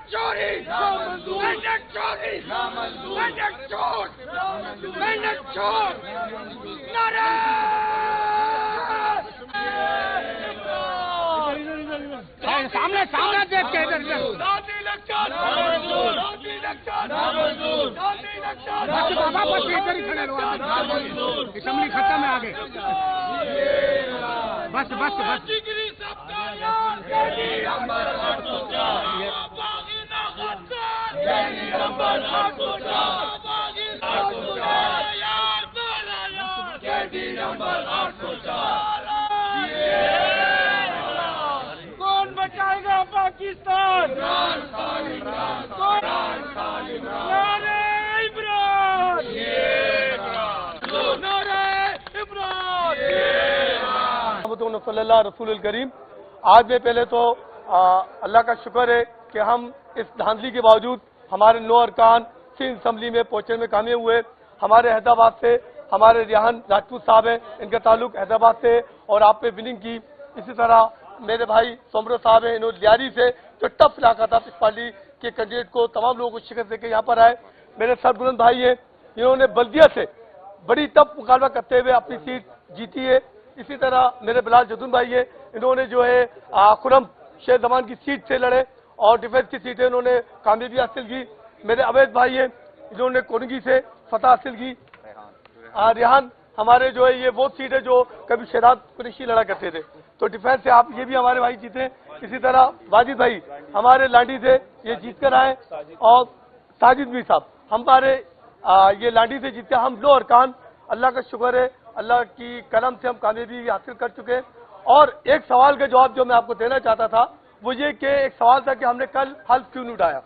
चोरी, मेहनत चोरी, मेहनत चोर, मेहनत चोर, नारे सामने सामने देख के इधर बाबा बस इधर ही खड़े रहो, असेंबली खत्म है, आगे बस बस बस कौन बचाएगा पाकिस्तान? नारे इमरान, नारे इमरान। रसूल करीम। आज में पहले तो अल्लाह का शुक्र है कि हम इस धांधली के बावजूद हमारे 9 अरकान सिंध असम्बली में पहुंचने में कामयाब हुए। हमारे हैदराबाद से हमारे रिहान राजपूत साहब हैं, इनका ताल्लुक हैदराबाद से, और आप पे विनिंग की। इसी तरह मेरे भाई सोमरो साहब हैं, इन्होंने लियारी से जो टफ इलाका था इस पार्टी के कैंडिडेट को, तमाम लोगों को शिकस्त देकर यहाँ पर आए। मेरे सरबुलंद भाई हैं, इन्होंने बल्दिया से बड़ी टफ मुकाबला करते हुए अपनी सीट जीती है। इसी तरह मेरे बिलाल जदून भाई है, इन्होंने जो है खुरम शेर जमान की सीट से लड़े और डिफेंस की सीटें इन्होंने कामयाबी हासिल की। मेरे अवैध भाई हैं, इन्होंने कोनगी से फतह हासिल की। रिहान हमारे जो है ये वो सीट है जो कभी शहजाद कुरैशी लड़ा करते थे, तो डिफेंस से आप ये भी हमारे भाई जीते। इसी तरह वाजिद भाई हमारे लांडी से ये जीत कर आए, और साजिद भी साहब हमारे ये लांडी से जीते। हम 9 अरकान अल्लाह का शुक्र है, अल्लाह की करम से हम कामयाबी हासिल कर चुके हैं। और एक सवाल का जवाब जो मैं आपको देना चाहता था वो ये कि एक सवाल था कि हमने कल हल्फ क्यों नहीं उठाया।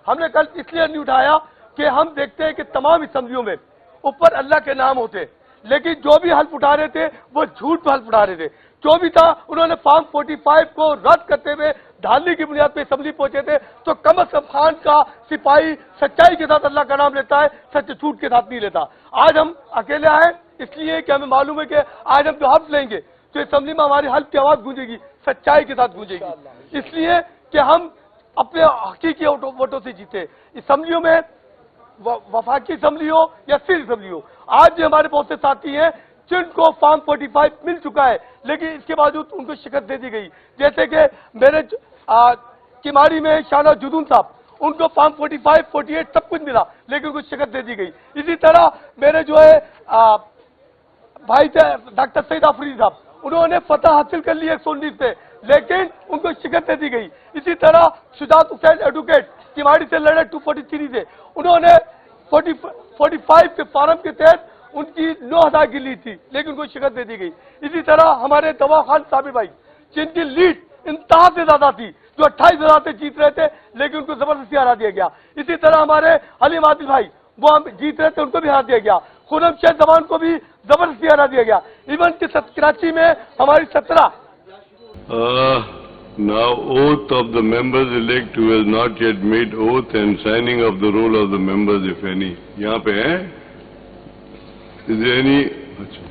हमने कल इसलिए नहीं उठाया कि हम देखते हैं कि तमाम असम्बलियों में ऊपर अल्लाह के नाम होते, लेकिन जो भी हल्फ उठा रहे थे वो झूठ पे हल्फ उठा रहे थे। जो भी था उन्होंने फॉर्म 45 को रद्द करते हुए धांधली की बुनियाद पे असम्बली पहुंचे थे। तो कम अज कम खान का सिपाही सच्चाई के साथ अल्लाह का नाम लेता है, सच झूठ के साथ नहीं लेता। आज हम अकेले आए इसलिए कि हमें मालूम है कि आज हम जो हल्फ लेंगे तो असम्बली में हमारी हल्फ की आवाज गूंजेगी, सच्चाई के साथ गूंजेगी, इसलिए कि हम अपने हकीकी वोटों से जीते। असम्बलियों में वफाकी असम्बली हो या सिंध असम्बली हो, आज भी हमारे बहुत से साथी हैं जिनको फॉर्म 45 मिल चुका है, लेकिन इसके बावजूद उनको शिकस्त दे दी गई। जैसे कि मेरे किमारी में शाना जुदून साहब, उनको फॉर्म 45, 48 सब कुछ मिला, लेकिन उनको शिकस्त दे दी गई। इसी तरह मेरे जो है भाई थे डॉक्टर सईद आफरीदी साहब, उन्होंने फतह हासिल कर ली 119 से, लेकिन उनको शिकस्त दे दी गई। इसी तरह शुजात हुसैन एडवोकेट किमाड़ी से लड़े 243 से, उन्होंने 45 के फार्म के तहत उनकी 9000 की लीड थी, लेकिन उनको शिकस्त दे दी गई। इसी तरह हमारे दवा खान साबिर भाई, जिनकी लीड इंतहा से ज्यादा थी, जो 28,000 से जीत रहे थे, लेकिन उनको जबरदस्ती हरा दिया गया। इसी तरह हमारे हलीम आदिल भाई, वो हम जीत रहे थे, उनको भी हरा दिया गया। खुरम शेर जमान को भी जबरदस्ती हरा दिया गया। इवन कि कराची में हमारी 17 Now oath of the members elect who has not yet made oath and signing of the roll of the members if any. यहाँ पे है? Is there any? अच्छा।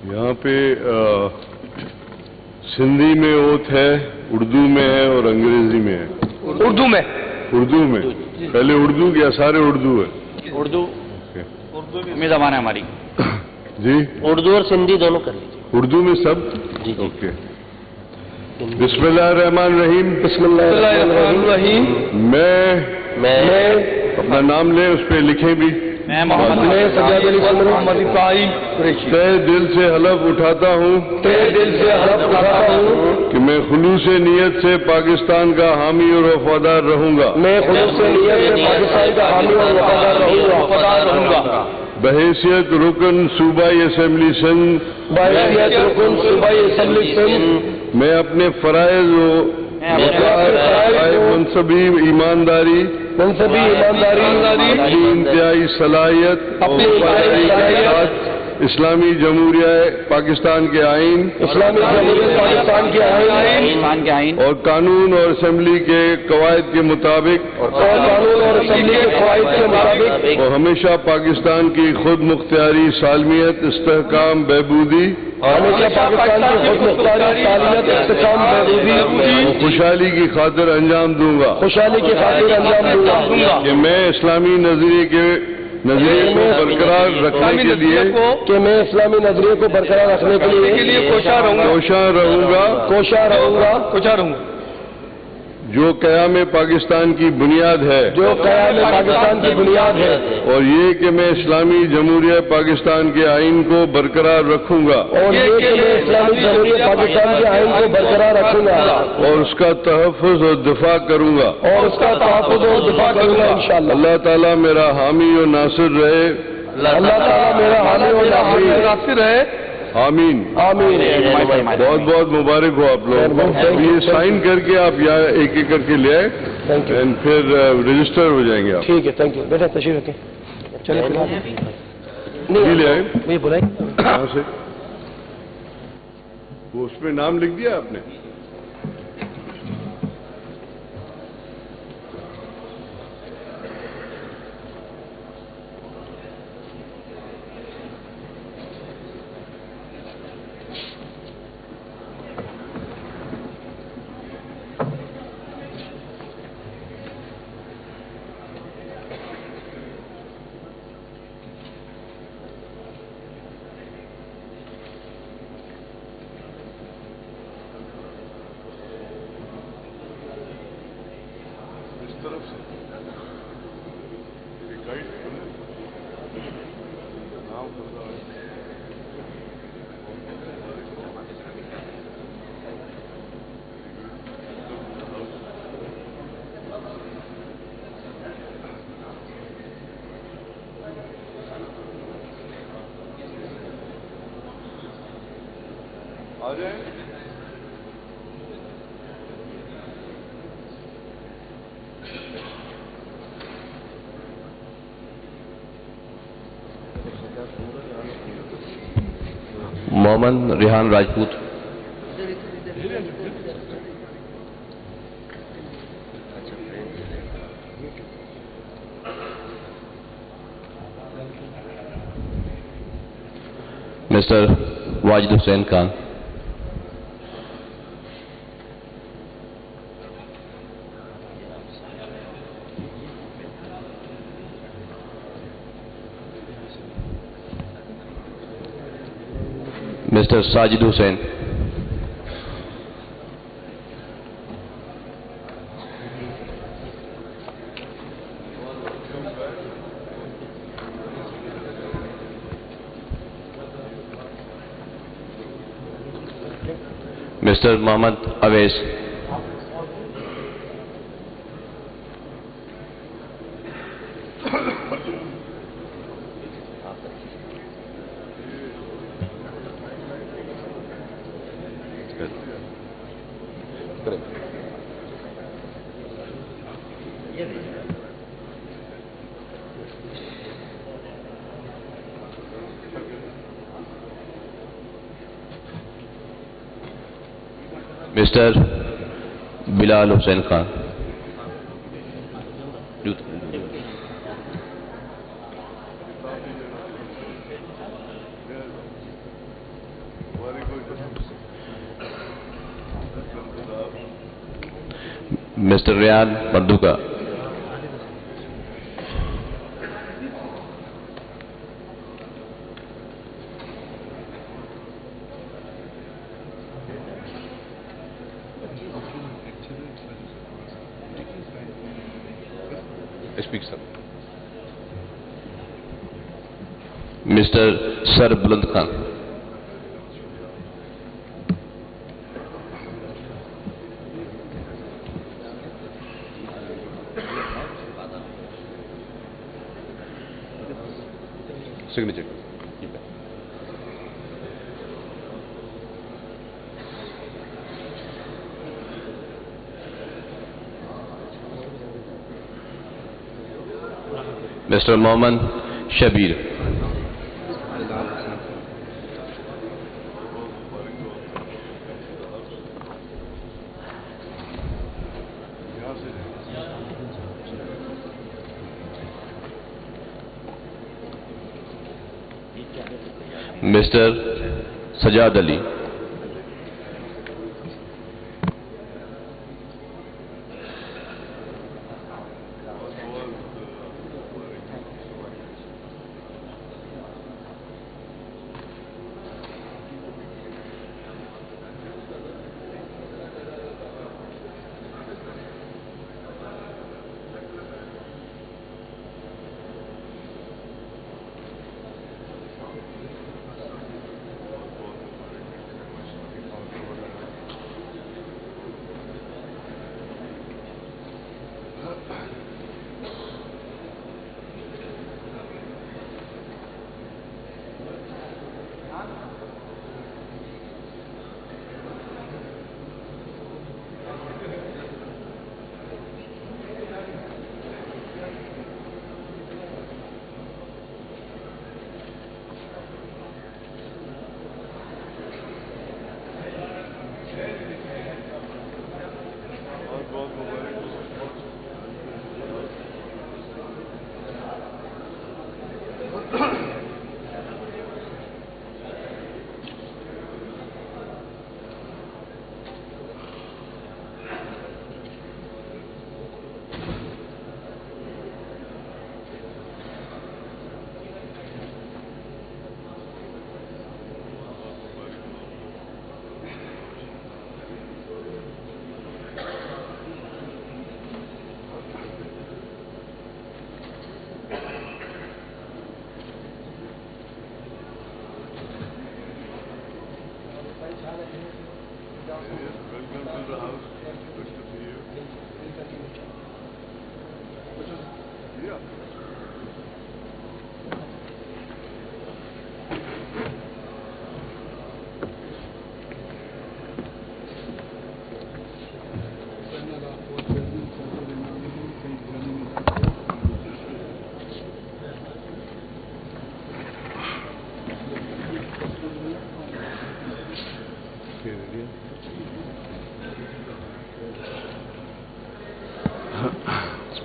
यहाँ पे सिंधी में ओथ है, उर्दू में है और अंग्रेजी में है। उर्दू में पहले उर्दू क्या सारे उर्दू है? उर्दू में जबान है हमारी जी, उर्दू और सिंधी दोनों कर लीजिए। उर्दू में सब जी ओके। बिस्मिल्लाहिर्रहमानिर्रहीम। बिस्मिल्लाहिर्रहमानिर्रहीम। मैं अपना नाम ले, उस पे लिखें भी। मैं मोहम्मद तहे दिल से हलफ उठाता हूँ कि मैं खुलूस नीयत से पाकिस्तान का हामी और वफादार रहूँगा। बहैसियत रुकन सूबाई असेंबली सिंध मैं अपने फराइज मनसबी ईमानदारी अपनी इंतहाई सलाहियत اسلامی جمہوریہ پاکستان کے آئین اسلامی جمہوریہ پاکستان کے آئین اور قانون اور اسمبلی کے قواعد کے مطابق اور ہمیشہ پاکستان کی خود مختاری سالمیت استحکام بہبودی اور خوشحالی کی خاطر انجام دوں گا کہ میں اسلامی نظریے کو برقرار رکھنے کے لیے کوشاں رہوں گا جو قیام پاکستان کی بنیاد ہے اور یہ کہ میں اسلامی جمہوریہ پاکستان کے آئین کو برقرار رکھوں گا اور اس کا تحفظ اور دفاع کروں گا اللہ تعالیٰ میرا حامی و ناصر رہے آمین بہت بہت مبارک ہو آپ لوگ یہ سائن کر کے آپ یہاں ایک ایک کر کے لے آئے پھر رجسٹر ہو جائیں گے آپ ٹھیک ہے تھینک یو بیٹا تشریف رکھیں چلے لے آئے کہاں سے وہ اس پہ نام لکھ دیا آپ نے محمد ریحان راجپوت مسٹر واجد حسین خان مسٹر ساجد حسین مسٹر محمد اویس مسٹر بلال حسین خان مسٹر ریان پردوکا مسٹر سر بلند Khan signature mister Muhammad Shabbir Mr. Sajad Ali.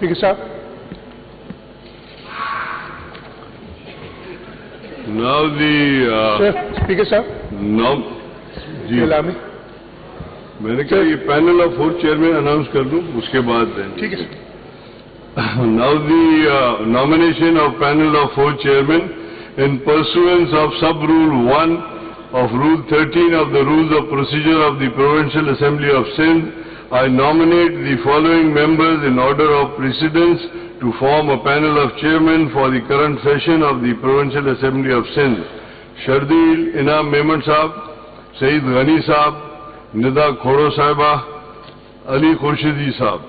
Speaker Sahib. Now the Speaker Sahib. now جی Ilami. میں نے کہا یہ پینل آف 4 چیئرمین اناؤنس کر دوں اس کے بعد ٹھیک ہے. Now the nomination of panel of 4 chairmen in pursuance of sub-rule 1 of rule 13 of the rules of procedure of the Provincial Assembly of Sindh. I nominate the following members in order of precedence to form a panel of chairmen for the current session of the Provincial Assembly of Sindh. Shardil Inam Memon Sahab, Saeed Ghani Sahab, Nida Khodo Sahiba, Ali Khurshidi Sahab.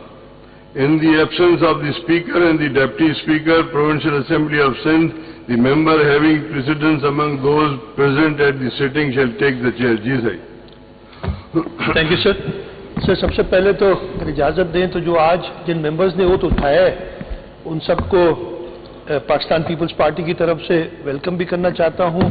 In the absence of the Speaker and the Deputy Speaker, Provincial Assembly of Sindh, the member having precedence among those present at the sitting shall take the chair. Ji Sai. Thank you, sir. سر سب سے پہلے تو اگر اجازت دیں تو جو آج جن ممبرز نے ووٹ اٹھایا ہے ان سب کو پاکستان پیپلز پارٹی کی طرف سے ویلکم بھی کرنا چاہتا ہوں.